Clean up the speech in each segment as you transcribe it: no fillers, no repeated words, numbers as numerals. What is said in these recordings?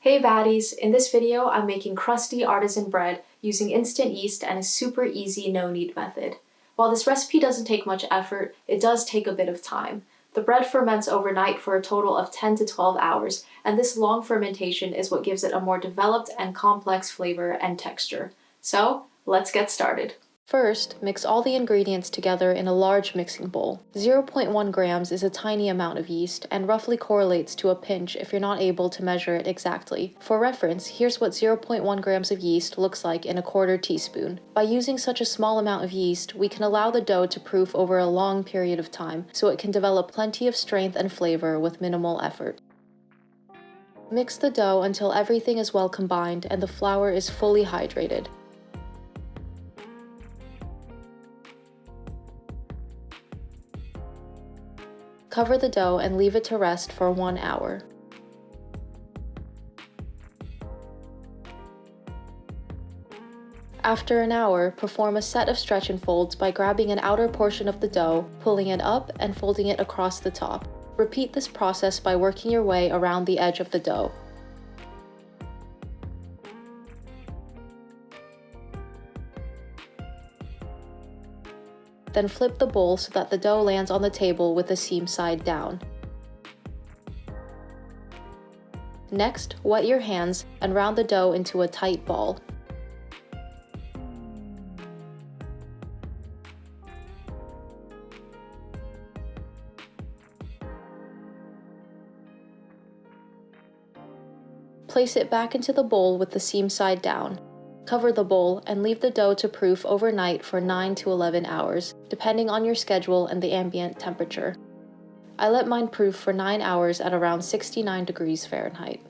Hey baddies! In this video, I'm making crusty artisan bread using instant yeast and a super easy no-knead method. While this recipe doesn't take much effort, it does take a bit of time. The bread ferments overnight for a total of 10 to 12 hours, and this long fermentation is what gives it a more developed and complex flavor and texture. So, let's get started. First, mix all the ingredients together in a large mixing bowl. 0.1 grams is a tiny amount of yeast and roughly correlates to a pinch if you're not able to measure it exactly. For reference, here's what 0.1 grams of yeast looks like in a quarter teaspoon. By using such a small amount of yeast, we can allow the dough to proof over a long period of time, so it can develop plenty of strength and flavor with minimal effort. Mix the dough until everything is well combined and the flour is fully hydrated. Cover the dough and leave it to rest for 1 hour. After an hour, perform a set of stretch and folds by grabbing an outer portion of the dough, pulling it up, and folding it across the top. Repeat this process by working your way around the edge of the dough. Then flip the bowl so that the dough lands on the table with the seam side down. Next, wet your hands and round the dough into a tight ball. Place it back into the bowl with the seam side down. Cover the bowl and leave the dough to proof overnight for 9 to 11 hours, depending on your schedule and the ambient temperature. I let mine proof for 9 hours at around 69 degrees Fahrenheit.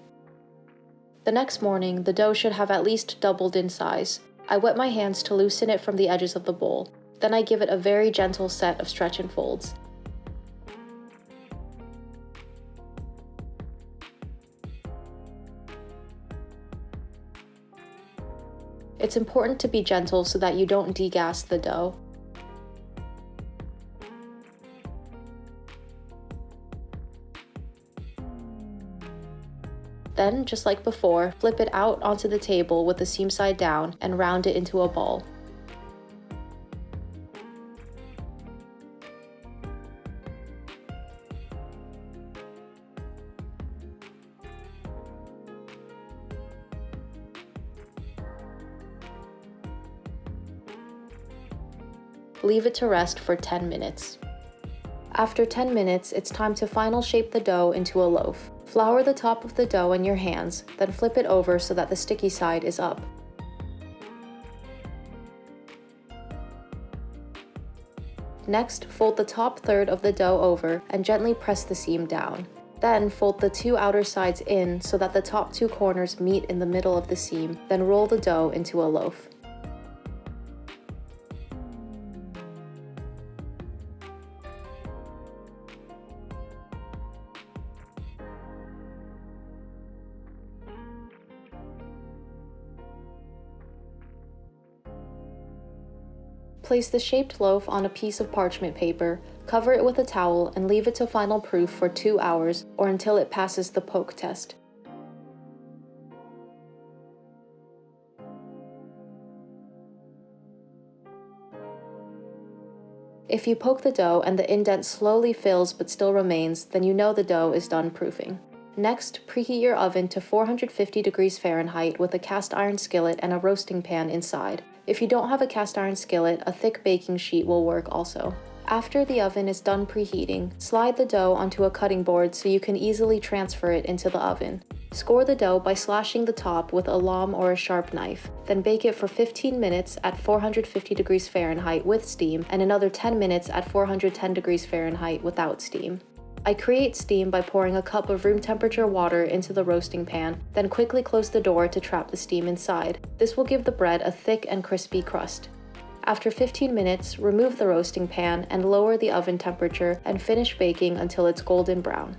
The next morning, the dough should have at least doubled in size. I wet my hands to loosen it from the edges of the bowl. Then I give it a very gentle set of stretch and folds. It's important to be gentle so that you don't degas the dough. Then, just like before, flip it out onto the table with the seam side down and round it into a ball. Leave it to rest for 10 minutes. After 10 minutes, it's time to final shape the dough into a loaf. Flour the top of the dough in your hands, then flip it over so that the sticky side is up. Next, fold the top third of the dough over and gently press the seam down. Then fold the two outer sides in so that the top two corners meet in the middle of the seam, then roll the dough into a loaf. Place the shaped loaf on a piece of parchment paper, cover it with a towel, and leave it to final proof for 2 hours or until it passes the poke test. If you poke the dough and the indent slowly fills but still remains, then you know the dough is done proofing. Next, preheat your oven to 450 degrees Fahrenheit with a cast iron skillet and a roasting pan inside. If you don't have a cast iron skillet, a thick baking sheet will work also. After the oven is done preheating, slide the dough onto a cutting board so you can easily transfer it into the oven. Score the dough by slashing the top with a lame or a sharp knife. Then bake it for 15 minutes at 450 degrees Fahrenheit with steam and another 10 minutes at 410 degrees Fahrenheit without steam. I create steam by pouring a cup of room temperature water into the roasting pan, then quickly close the door to trap the steam inside. This will give the bread a thick and crispy crust. After 15 minutes, remove the roasting pan and lower the oven temperature and finish baking until it's golden brown.